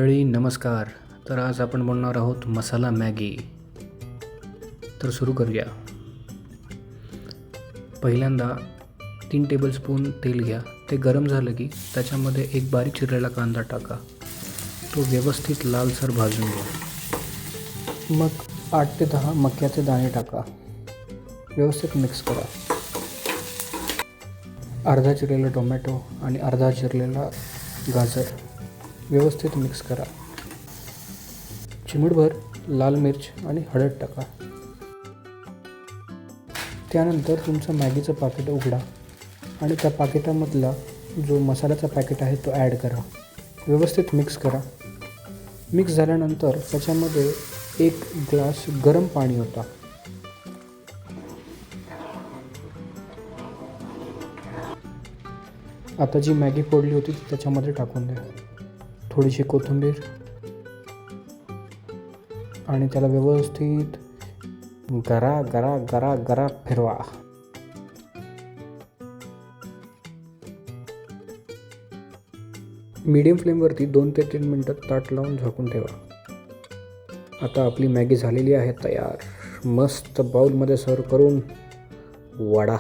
नमस्कार. तर आज आपण बनवणार आहोत मसाला मॅगी. तर सुरू करूया. पहिल्यांदा 3 टेबलस्पून तेल घ्या. ते गरम झालं की त्याच्यामध्ये एक बारीक चिरलेला कांदा टाका. तो व्यवस्थित लालसर भाजून घ्या. मग 8 ते 10 मक्याचे दाणे टाका. व्यवस्थित मिक्स करा. अर्धा चिरलेला टोमॅटो आणि अर्धा चिरलेला गाजर व्यवस्थित मिक्स करा. चिमूटभर लाल मिर्च आणि हळद टाका. त्यानंतर तुमचं मॅगीचं पाकिट उघडा आणि त्या पाकिटामधला जो मसाल्याचा पॅकेट आहे तो ॲड करा. व्यवस्थित मिक्स करा. मिक्स झाल्यानंतर त्याच्यामध्ये 1 ग्लास गरम पाणी ओता. आता जी मॅगी फोडली होती ती त्याच्यामध्ये टाकून द्या. थोडीशी कोथिंबीर आणि त्याला व्यवस्थित गरा गरा गरा गरा फिरवा. मीडियम फ्लेमवरती 2 ते 3 मिनटं ताट लावून झाकून ठेवा. आता आपली मॅगी झालेली आहे तयार. मस्त बाउलमध्ये सर्व करून वाढा.